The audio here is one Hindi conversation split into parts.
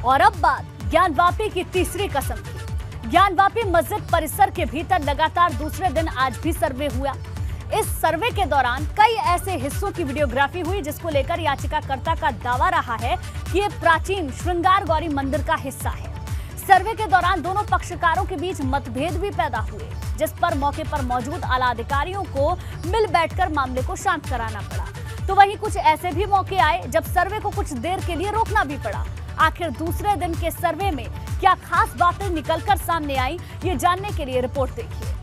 और अब बात ज्ञानवापी की तीसरी कसम की। ज्ञानवापी मस्जिद परिसर के भीतर लगातार दूसरे दिन आज भी सर्वे हुआ। इस सर्वे के दौरान कई ऐसे हिस्सों की वीडियोग्राफी हुई जिसको लेकर याचिकाकर्ता का दावा रहा है कि ये प्राचीन श्रृंगार गौरी मंदिर का हिस्सा है। सर्वे के दौरान दोनों पक्षकारों के बीच मतभेद भी पैदा हुए, जिस पर मौके पर मौजूद आला अधिकारियों को मिल बैठकर मामले को शांत कराना पड़ा। तो वहीं कुछ ऐसे भी मौके आए जब सर्वे को कुछ देर के लिए रोकना भी पड़ा। आखिर दूसरे दिन के सर्वे में क्या खास बातें निकलकर सामने आई, ये जानने के लिए रिपोर्ट देखिए।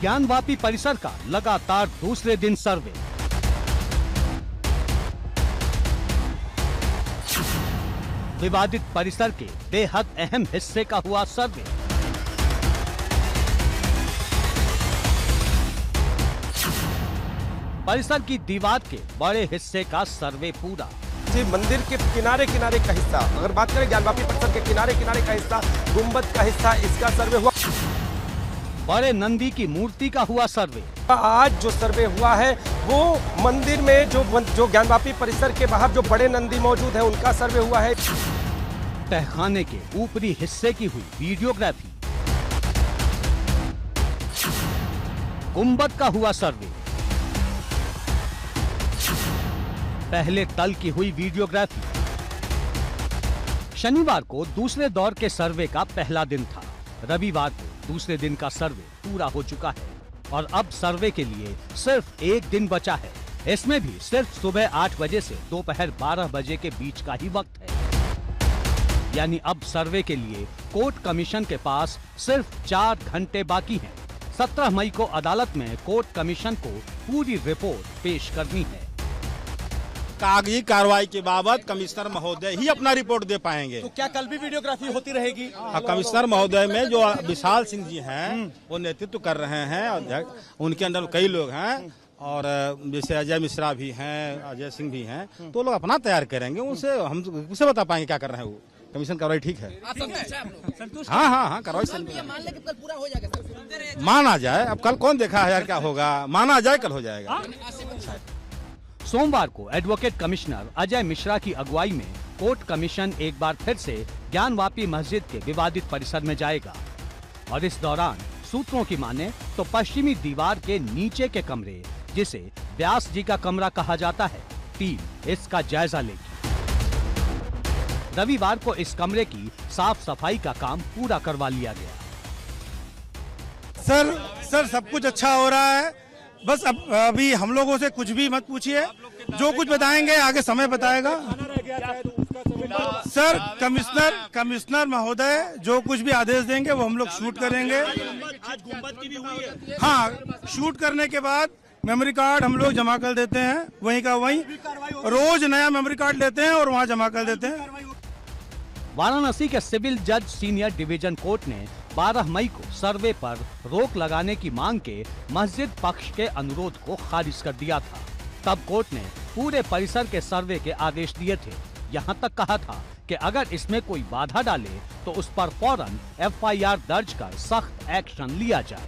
ज्ञानवापी परिसर का लगातार दूसरे दिन सर्वे। विवादित परिसर के बेहद अहम हिस्से का हुआ सर्वे। परिसर की दीवार के बड़े हिस्से का सर्वे पूरा। जी, मंदिर के किनारे किनारे का हिस्सा, अगर बात करें ज्ञानवापी परिसर के किनारे किनारे का हिस्सा, गुंबद का हिस्सा, इसका सर्वे हुआ। बड़े नंदी की मूर्ति का हुआ सर्वे। आज जो सर्वे हुआ है वो मंदिर में जो ज्ञानवापी परिसर के बाहर जो बड़े नंदी मौजूद है उनका सर्वे हुआ है। तहखाने के ऊपरी हिस्से की हुई वीडियोग्राफी। गुंबद का हुआ सर्वे। पहले तल की हुई वीडियोग्राफी। शनिवार को दूसरे दौर के सर्वे का पहला दिन था। रविवार को दूसरे दिन का सर्वे पूरा हो चुका है और अब सर्वे के लिए सिर्फ एक दिन बचा है। इसमें भी सिर्फ सुबह 8 बजे से दोपहर 12 बजे के बीच का ही वक्त है। यानी अब सर्वे के लिए कोर्ट कमीशन के पास सिर्फ 4 घंटे बाकी हैं। 17 मई को अदालत में कोर्ट कमीशन को पूरी रिपोर्ट पेश करनी है। कागजी कार्रवाई के बाबत कमिश्नर महोदय ही अपना रिपोर्ट दे पाएंगे। तो क्या कल भी वीडियोग्राफी होती रहेगी? कमिश्नर महोदय में जो विशाल सिंह जी हैं वो नेतृत्व कर रहे हैं, उनके अंदर कई लोग हैं और जैसे अजय मिश्रा भी हैं, अजय सिंह भी हैं, तो लोग अपना तैयार करेंगे। उनसे हम उसे बता पाएंगे क्या कर रहे हैं वो। कमीशन कार्रवाई ठीक है। हाँ कार्रवाई माना जाए। अब कल कौन देखा है यार, क्या होगा, माना जाए कल हो जाएगा। सोमवार को एडवोकेट कमिश्नर अजय मिश्रा की अगुवाई में कोर्ट कमीशन एक बार फिर से ज्ञानवापी मस्जिद के विवादित परिसर में जाएगा और इस दौरान सूत्रों की माने तो पश्चिमी दीवार के नीचे के कमरे, जिसे व्यास जी का कमरा कहा जाता है, टीम इसका जायजा लेगी। रविवार को इस कमरे की साफ सफाई का काम पूरा करवा लिया गया। सर सब कुछ अच्छा हो रहा है। बस अब अभी हम लोगों से कुछ भी मत पूछिए, जो कुछ बताएंगे आगे समय बताएगा। सर कमिश्नर महोदय जो कुछ भी आदेश देंगे वो हम लोग शूट करेंगे। हाँ, शूट करने के बाद मेमोरी कार्ड हम लोग जमा कर देते हैं, वहीं का वहीं। रोज नया मेमोरी कार्ड लेते हैं और वहाँ जमा कर देते हैं। वाराणसी के सिविल जज सीनियर डिवीजन कोर्ट ने 12 मई को सर्वे पर रोक लगाने की मांग के मस्जिद पक्ष के अनुरोध को खारिज कर दिया था। तब कोर्ट ने पूरे परिसर के सर्वे के आदेश दिए थे। यहाँ तक कहा था कि अगर इसमें कोई बाधा डाले तो उस पर फौरन FIR दर्ज कर सख्त एक्शन लिया जाए।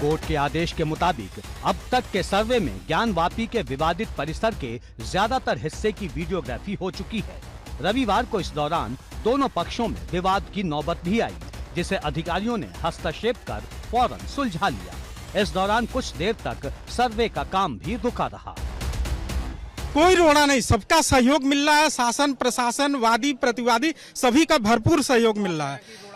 कोर्ट के आदेश के मुताबिक अब तक के सर्वे में ज्ञानवापी के विवादित परिसर के ज्यादातर हिस्से की वीडियोग्राफी हो चुकी है। रविवार को इस दौरान दोनों पक्षों में विवाद की नौबत भी आई, जिसे अधिकारियों ने हस्तक्षेप कर फौरन सुलझा लिया। इस दौरान कुछ देर तक सर्वे का काम भी रुका रहा। कोई रोड़ा नहीं, सबका सहयोग मिल रहा है। शासन प्रशासन, वादी प्रतिवादी, सभी का भरपूर सहयोग मिल रहा है।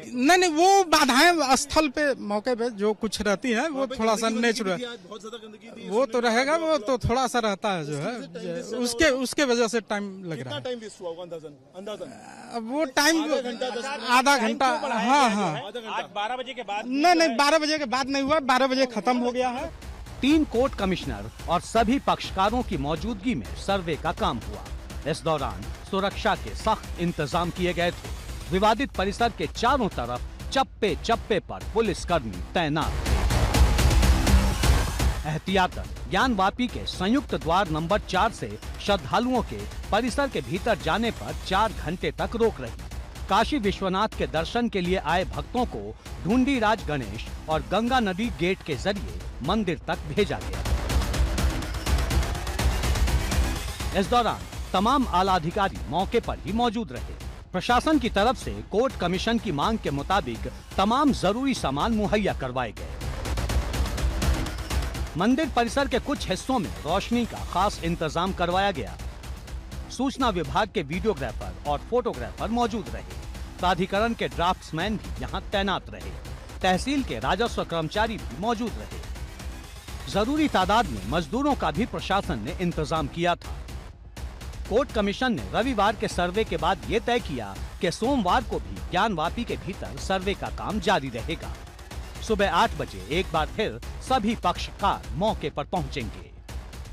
नहीं, वो बाधाएं स्थल पे मौके पे जो कुछ रहती है वो थोड़ा सा नेचुरल, वो तो रहेगा, वो तो थोड़ा सा रहता है जो है, उसके वजह से टाइम लग रहा है। अब वो टाइम आधा घंटा। हाँ 12 बजे के बाद नहीं 12 बजे के बाद नहीं हुआ, 12 बजे खत्म हो गया है। 3 कोर्ट कमिश्नर और सभी पक्षकारों की मौजूदगी में सर्वे का काम हुआ। इस दौरान सुरक्षा के सख्त इंतजाम किए गए थे। विवादित परिसर के चारों तरफ चप्पे चप्पे पर पुलिसकर्मी तैनात थे। एहतियातन ज्ञानवापी के संयुक्त द्वार नंबर 4 से श्रद्धालुओं के परिसर के भीतर जाने पर 4 घंटे तक रोक रही। काशी विश्वनाथ के दर्शन के लिए आए भक्तों को ढूंढीराज गणेश और गंगा नदी गेट के जरिए मंदिर तक भेजा गया। इस दौरान तमाम आला अधिकारी मौके पर ही मौजूद रहे। प्रशासन की तरफ से कोर्ट कमीशन की मांग के मुताबिक तमाम जरूरी सामान मुहैया करवाए गए। मंदिर परिसर के कुछ हिस्सों में रोशनी का खास इंतजाम करवाया गया। सूचना विभाग के वीडियोग्राफर और फोटोग्राफर मौजूद रहे। प्राधिकरण के ड्राफ्ट्समैन भी यहां तैनात रहे। तहसील के राजस्व कर्मचारी भी मौजूद रहे। जरूरी तादाद में मजदूरों का भी प्रशासन ने इंतजाम किया था। कोर्ट कमीशन ने रविवार के सर्वे के बाद ये तय किया कि सोमवार को भी ज्ञानवापी के भीतर सर्वे का काम जारी रहेगा। सुबह 8 बजे एक बार फिर सभी पक्षकार मौके पर पहुंचेंगे।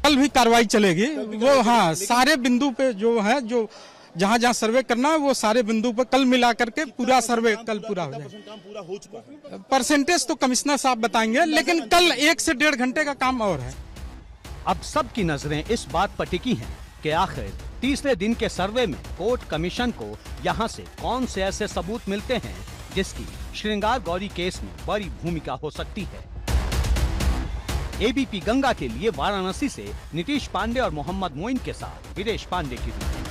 कल भी कार्रवाई चलेगी। वो हाँ, सारे बिंदु पे जो है, जो जहाँ जहाँ सर्वे करना है, वो सारे बिंदु पे कल मिला करके पूरा सर्वे कल पूरा हो जाएगा। परसेंटेज तो कमिश्नर साहब बताएंगे, लेकिन कल 1 से 1.5 घंटे का काम और है। अब सबकी नजरें इस बात पर टिकी हैं कि आखिर तीसरे दिन के सर्वे में कोर्ट कमीशन को यहां से कौन से ऐसे सबूत मिलते हैं जिसकी श्रृंगार गौरी केस में बड़ी भूमिका हो सकती है। एबीपी गंगा के लिए वाराणसी से नीतीश पांडे और मोहम्मद मोइन के साथ वीरेश पांडे की रिपोर्ट।